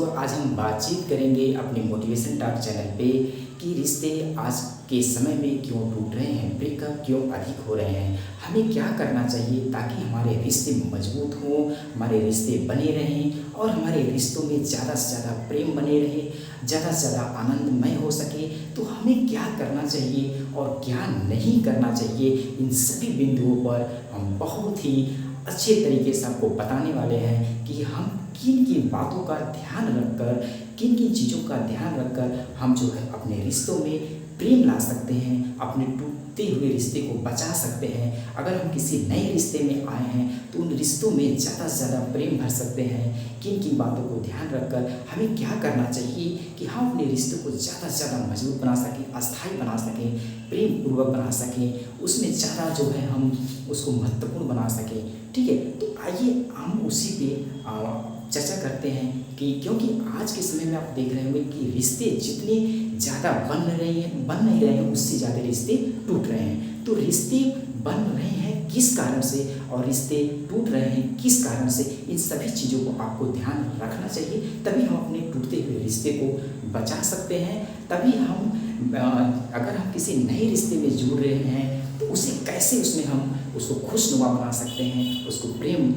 दोस्तों, आज हम बातचीत करेंगे अपने मोटिवेशन टॉक चैनल पे कि रिश्ते आज के समय में क्यों टूट रहे हैं, ब्रेकअप क्यों अधिक हो रहे हैं, हमें क्या करना चाहिए ताकि हमारे रिश्ते मजबूत हों, हमारे रिश्ते बने रहें और हमारे रिश्तों में ज़्यादा से ज़्यादा प्रेम बने रहे, ज़्यादा से ज़्यादा आनंदमय हो सके। तो हमें क्या करना चाहिए और क्या नहीं करना चाहिए, इन सभी बिंदुओं पर हम बहुत ही अच्छे तरीके से आपको बताने वाले हैं कि हम किन किन बातों का ध्यान रखकर, किन किन चीज़ों का ध्यान रखकर हम जो है अपने रिश्तों में प्रेम ला सकते हैं, अपने टूटते हुए रिश्ते को बचा सकते हैं। अगर हम किसी नए रिश्ते में आए हैं तो उन रिश्तों में ज़्यादा से ज़्यादा प्रेम भर सकते हैं। किन किन बातों को ध्यान रखकर हमें क्या करना चाहिए कि हम अपने रिश्तों को ज़्यादा से ज़्यादा मजबूत बना सकें, अस्थायी बना सकें, प्रेम पूर्वक बना सकें, उसमें ज़्यादा जो है हम उसको महत्वपूर्ण बना सकें। ठीक है, तो आइए हम उसी पे चर्चा करते हैं कि क्योंकि आज के समय में आप देख रहे होंगे कि रिश्ते जितने ज़्यादा बन नहीं रहे हैं, उससे ज़्यादा रिश्ते टूट रहे हैं। तो रिश्ते बन रहे हैं किस कारण से और रिश्ते टूट रहे हैं किस कारण से, इन सभी चीज़ों को आपको ध्यान रखना चाहिए। तभी हम अपने टूटते हुए रिश्ते को बचा सकते हैं। तभी हम अगर हम किसी नए रिश्ते में जुड़ रहे हैं तो उसे कैसे उसमें हम उसको खुशनुमा बना सकते हैं, उसको प्रेम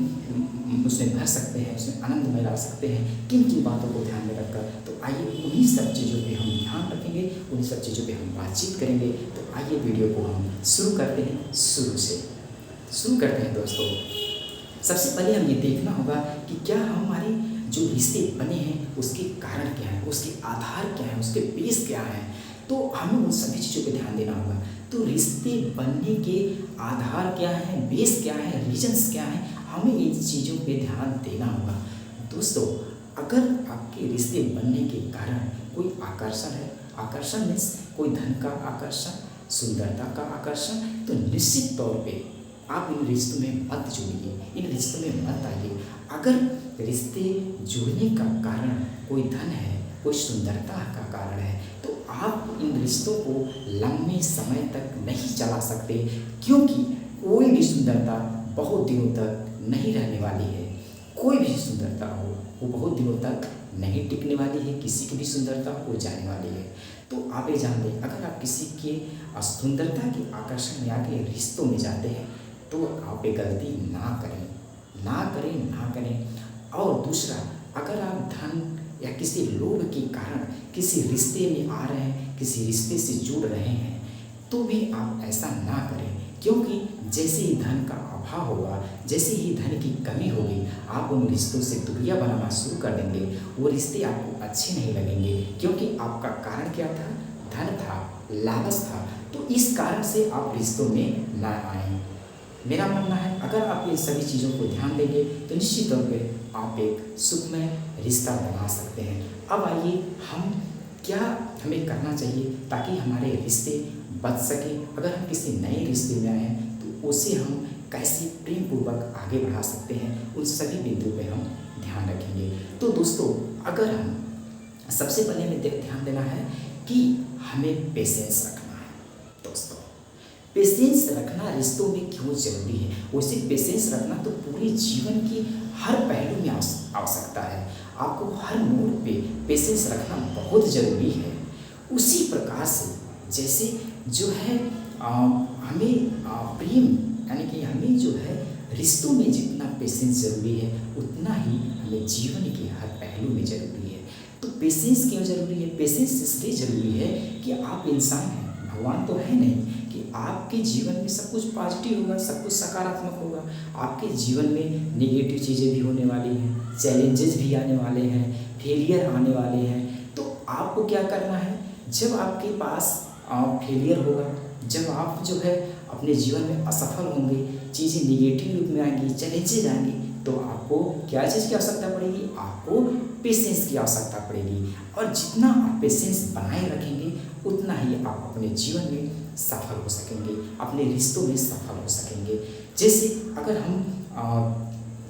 उसमें भर सकते हैं, उसमें आनंदमय ला सकते हैं, किन किन बातों को ध्यान में रखकर। तो आइए उन्हीं सब चीज़ों पे हम ध्यान रखेंगे, उन्हीं सब चीज़ों पे हम बातचीत करेंगे। तो आइए वीडियो को हम शुरू करते हैं, शुरू करते हैं दोस्तों। सबसे पहले हम ये देखना होगा कि क्या हमारे जो रिश्ते बने हैं उसके कारण क्या है, उसके आधार क्या है, उसके बेस क्या है। तो हमें उन सभी चीज़ों पे ध्यान देना होगा। तो रिश्ते बनने के आधार क्या है, बेस क्या है, रीजन्स क्या है, हमें इन चीज़ों पे ध्यान देना होगा। दोस्तों, अगर आपके रिश्ते बनने के कारण कोई आकर्षण है, आकर्षण मीन्स कोई धन का आकर्षण, सुंदरता का आकर्षण, तो निश्चित तौर पे आप इन रिश्तों में मत जुड़िए, इन रिश्तों में मत आइए। अगर रिश्ते जुड़ने का कारण कोई धन है, कोई सुंदरता का कारण है, तो आप इन रिश्तों को लंबे समय तक नहीं चला सकते, क्योंकि कोई भी सुंदरता बहुत दिनों तक नहीं रहने वाली है। कोई भी सुंदरता हो वो बहुत दिनों तक नहीं टिकने वाली है, किसी की भी सुंदरता हो जाने वाली है। तो आप ये जान लें, अगर आप किसी के सुंदरता के आकर्षण में आके रिश्तों में जाते हैं तो आप ये गलती ना करें। और दूसरा, अगर आप धन या किसी लोभ के कारण किसी रिश्ते में आ रहे हैं, किसी रिश्ते से जुड़ रहे हैं, तो भी आप ऐसा ना करें, क्योंकि जैसे ही धन का अभाव होगा, जैसे ही धन की कमी होगी, आप उन रिश्तों से दूरियां बनाना शुरू कर देंगे। वो रिश्ते आपको अच्छे नहीं लगेंगे, क्योंकि आपका कारण क्या था, धन था, लालच था। तो इस कारण से आप रिश्तों में ना आए। मेरा मानना है, अगर आप ये सभी चीज़ों को ध्यान देंगे तो निश्चित तौर पे आप एक सुखमय रिश्ता बना सकते हैं। अब आइए हम क्या हमें करना चाहिए ताकि हमारे रिश्ते बच सके। अगर हम किसी नए रिश्ते में आए हैं तो उसे हम कैसे प्रेम पूर्वक आगे बढ़ा सकते हैं, उन सभी बिंदुओं पे हम ध्यान रखेंगे। तो दोस्तों, अगर हम सबसे पहले हमें ध्यान देना है कि हमें पेशेंस रखना है। दोस्तों, पेशेंस रखना रिश्तों में क्यों जरूरी है, वैसे पेशेंस रखना तो पूरे जीवन की हर पहलू में आवश्यकता है। आपको हर मोड़ पे पेशेंस रखना बहुत ज़रूरी है। उसी प्रकार से जैसे जो है हमें प्रेम यानी कि हमें जो है रिश्तों में जितना पेशेंस ज़रूरी है, उतना ही हमें जीवन के हर पहलू में ज़रूरी है। तो पेशेंस क्यों ज़रूरी है? पेशेंस इसलिए ज़रूरी है कि आप इंसान हैं, भगवान तो है नहीं कि आपके जीवन में सब कुछ पॉजिटिव होगा, सब कुछ सकारात्मक होगा। आपके जीवन में नेगेटिव चीज़ें भी होने वाली हैं, चैलेंजेस भी आने वाले हैं, फेलियर आने वाले हैं। तो आपको क्या करना है, जब आपके पास फेलियर होगा, जब आप जो है अपने जीवन में असफल होंगे, चीज़ें निगेटिव रूप में आएंगी, चैलेंजेज आएंगी, तो आपको क्या चीज़ की आवश्यकता पड़ेगी? आपको पेशेंस की आवश्यकता पड़ेगी। और जितना आप पेशेंस बनाए रखेंगे उतना ही आप अपने जीवन में सफल हो सकेंगे, अपने रिश्तों में सफल हो सकेंगे। जैसे अगर हम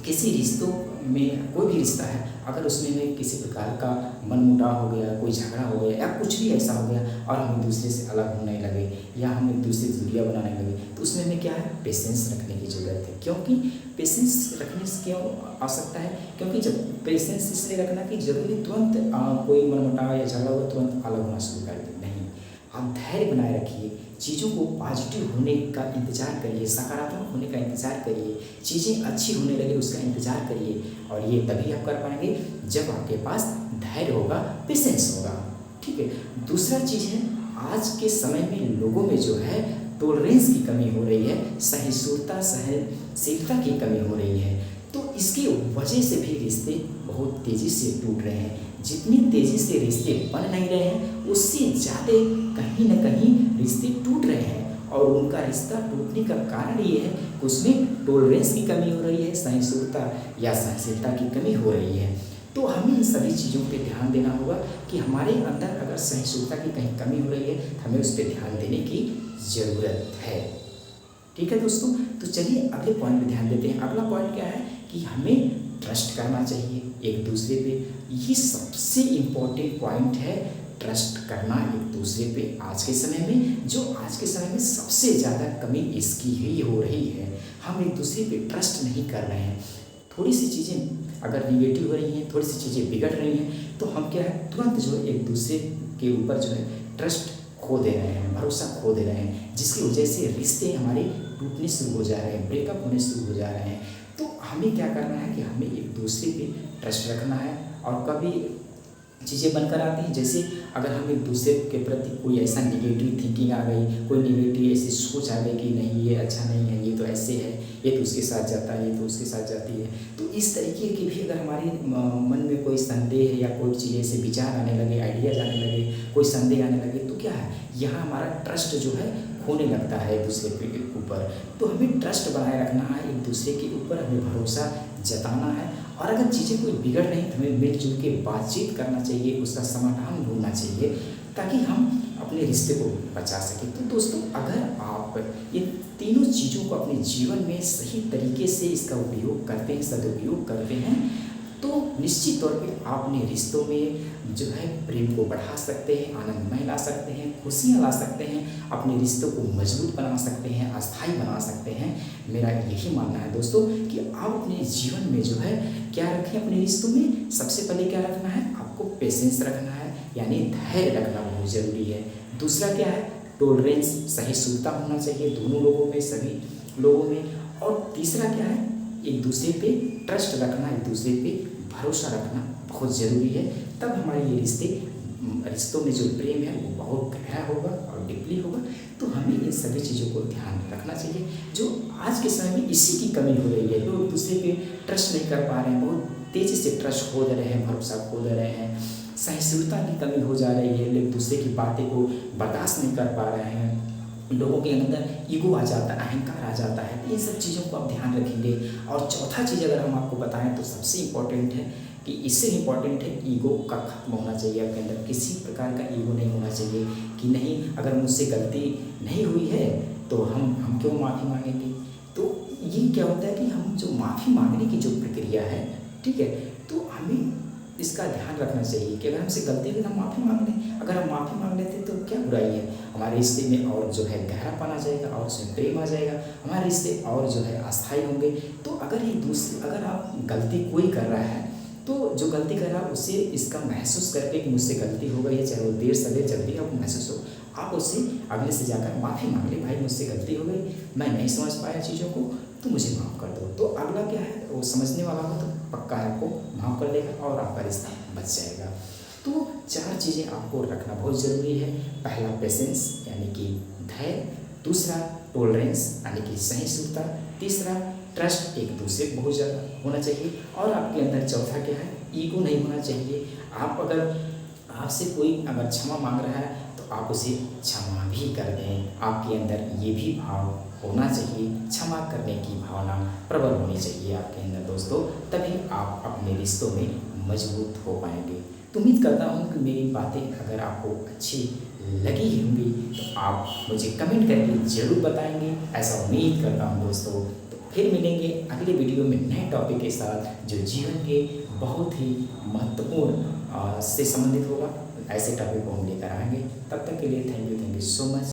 किसी रिश्तों में कोई भी रिश्ता है, अगर उसमें में किसी प्रकार का मनमुटाव हो गया, कोई झगड़ा हो गया या कुछ भी ऐसा हो गया और हम एक दूसरे से अलग होने लगे या हम एक दूसरे से दूरियां बनाने लगे, तो उसमें में क्या है, पेशेंस रखने की ज़रूरत है। क्योंकि पेशेंस रखने से क्यों आवश्यकता है, क्योंकि जब पेशेंस इसलिए रखना कि जरूरी तुरंत कोई मनमुटाव या झगड़ा हुआ तुरंत अलग होना शुरू कर दे, नहीं। आप धैर्य बनाए रखिए, चीज़ों को पॉजिटिव होने का इंतज़ार करिए, सकारात्मक होने का इंतज़ार करिए, चीज़ें अच्छी होने लगे उसका इंतज़ार करिए। और ये तभी आप कर पाएंगे जब आपके पास धैर्य होगा, पेशेंस होगा। ठीक है। दूसरा चीज़ है, आज के समय में लोगों में जो है टॉलरेंस की कमी हो रही है, सहिष्णुता सहनशीलता की कमी हो रही है। तो इसकी वजह से भी रिश्ते बहुत तेज़ी से टूट रहे हैं। जितनी तेज़ी से रिश्ते बन नहीं रहे हैं, उससे ज़्यादा कहीं ना कहीं रिश्ते टूट रहे हैं। और उनका रिश्ता टूटने का कारण ये है कि उसमें टॉलरेंस की कमी हो रही है, सहिष्णुता या सहनशीलता की कमी हो रही है। तो हमें इन सभी चीज़ों पे ध्यान देना होगा कि हमारे अंदर अगर सहिष्णुता की कहीं कमी हो रही है तो हमें उस पर ध्यान देने की ज़रूरत है। ठीक है दोस्तों, तो चलिए अगले पॉइंट पे ध्यान देते हैं। अगला पॉइंट क्या है कि हमें ट्रस्ट करना चाहिए एक दूसरे पे। ये सबसे इम्पोर्टेंट पॉइंट है, ट्रस्ट करना एक दूसरे पे। आज के समय में सबसे ज़्यादा कमी इसकी ही हो रही है। हम एक दूसरे पे ट्रस्ट नहीं कर रहे हैं। थोड़ी सी चीज़ें अगर निगेटिव हो रही हैं, थोड़ी सी चीज़ें बिगड़ रही हैं, तो हम क्या है, तुरंत जो एक दूसरे के ऊपर जो है ट्रस्ट खो दे रहे हैं, भरोसा खो दे रहे हैं, जिसकी वजह से रिश्ते हमारे टूटने शुरू हो जा रहे हैं, ब्रेकअप होने शुरू हो जा रहे हैं। तो हमें क्या करना है कि हमें एक दूसरे पे ट्रस्ट रखना है। और कभी चीज़ें बनकर आती हैं, जैसे अगर हम एक दूसरे के प्रति कोई ऐसा निगेटिव थिंकिंग आ गई, कोई निगेटिव ऐसी सोच आ गई कि नहीं ये अच्छा नहीं है, ये तो ऐसे है, ये तो उसके साथ जाता है, ये तो उसके साथ जाती है, तो इस तरीके की भी अगर हमारे मन में कोई संदेह है या कोई चीज़ ऐसे विचार आने लगे, आइडियाज आने लगे, कोई संदेह आने लगे, तो क्या है, यहाँ हमारा ट्रस्ट जो है खोने लगता है एक दूसरे के ऊपर। तो हमें ट्रस्ट बनाए रखना है, एक दूसरे के ऊपर हमें भरोसा जताना है। और अगर चीज़ें कोई बिगड़ रही तो हमें मिलजुल के बातचीत करना चाहिए, उसका समाधान ढूंढना चाहिए, ताकि हम अपने रिश्ते को बचा सकें। तो दोस्तों, अगर आप ये तीनों चीज़ों को अपने जीवन में सही तरीके से इसका उपयोग करते हैं, सदुपयोग करते हैं, तो निश्चित तौर पे आप अपने रिश्तों में जो है प्रेम को बढ़ा सकते हैं, आनंदमय ला सकते हैं, खुशियाँ ला सकते हैं, अपने रिश्तों को मजबूत बना सकते हैं, अस्थायी बना सकते हैं। मेरा यही मानना है दोस्तों कि आप अपने जीवन में जो है क्या रखें, अपने रिश्तों में सबसे पहले क्या रखना है, आपको पेशेंस रखना है, यानी धैर्य रखना बहुत ज़रूरी है। दूसरा क्या है, टॉलरेंस, सहिष्णुता होना चाहिए दोनों लोगों में, सभी लोगों में। और तीसरा क्या है, एक दूसरे पे ट्रस्ट रखना, एक दूसरे पे भरोसा रखना बहुत ज़रूरी है। तब हमारे ये रिश्तों में जो प्रेम है वो बहुत गहरा होगा और डीपली होगा। तो हमें इन सभी चीज़ों को ध्यान रखना चाहिए, जो आज के समय में इसी की कमी हो रही है। लोग एक दूसरे पे ट्रस्ट नहीं कर पा रहे हैं, बहुत तेज़ी से ट्रस्ट खो दे रहे हैं, भरोसा खो दे रहे हैं, सहिष्णुता की कमी हो जा रही है, लोग एक दूसरे की बातें को बर्दाश्त नहीं कर पा रहे हैं, लोगों के अंदर ईगो आ जाता है, अहंकार आ जाता है। इन सब चीज़ों को आप ध्यान रखेंगे। और चौथा चीज़ अगर हम आपको बताएं तो सबसे इम्पॉर्टेंट है कि इससे इम्पॉर्टेंट है, ईगो का खत्म होना चाहिए आपके अंदर। किसी प्रकार का ईगो नहीं होना चाहिए कि नहीं, अगर मुझसे गलती नहीं हुई है तो हम क्यों माफ़ी मांगेंगे। तो ये क्या होता है कि हम जो माफ़ी मांगने की जो प्रक्रिया है, ठीक है, तो हमें इसका ध्यान रखना चाहिए कि अगर हमसे गलती हुई तो हम माफ़ी मांग लें। अगर हम माफ़ी मांग लेते तो क्या बुराई है, हमारे रिश्ते में और जो है गहरापन आ जाएगा, और उसमें प्रेम आ जाएगा, हमारे रिश्ते और जो है अस्थायी होंगे। तो अगर आप गलती कोई कर रहा है, तो जो गलती कर रहा है उसे इसका महसूस करके कि मुझसे गलती हो गई है, चाहे वो देर सवेर जब भी आपको महसूस हो, आप उससे अगले से जाकर माफ़ी मांग ले, भाई मुझसे गलती हो गई, मैं नहीं समझ पाया चीज़ों को, तो मुझे माफ़ कर दो। तो अगला क्या है, वो समझने वाला हो तो पक्का आपको माफ़ कर देगा और आपका रिश्ता बच जाएगा। तो 4 चीज़ें आपको रखना बहुत ज़रूरी है। पहला पेशेंस यानी कि धैर्य, दूसरा टॉलरेंस यानी कि सहिष्णुता, तीसरा ट्रस्ट एक दूसरे को बहुत ज़्यादा होना चाहिए, और आपके अंदर चौथा क्या है, ईगो नहीं होना चाहिए। आपसे कोई अगर क्षमा मांग रहा है तो आप उसे क्षमा भी कर दें। आपके अंदर ये भी भाव होना चाहिए, क्षमा करने की भावना प्रबल होनी चाहिए आपके अंदर दोस्तों, तभी आप अपने रिश्तों में मजबूत हो पाएंगे। तो उम्मीद करता हूँ कि मेरी बातें अगर आपको अच्छी लगी होंगी तो आप मुझे कमेंट करके ज़रूर बताएंगे, ऐसा उम्मीद करता हूँ दोस्तों। तो फिर मिलेंगे अगले वीडियो में नए टॉपिक के साथ जो जीवन के बहुत ही महत्वपूर्ण से संबंधित होगा। ऐसे टॉपिक को हम लेकर आएंगे। तब तक के लिए थैंक यू सो मच।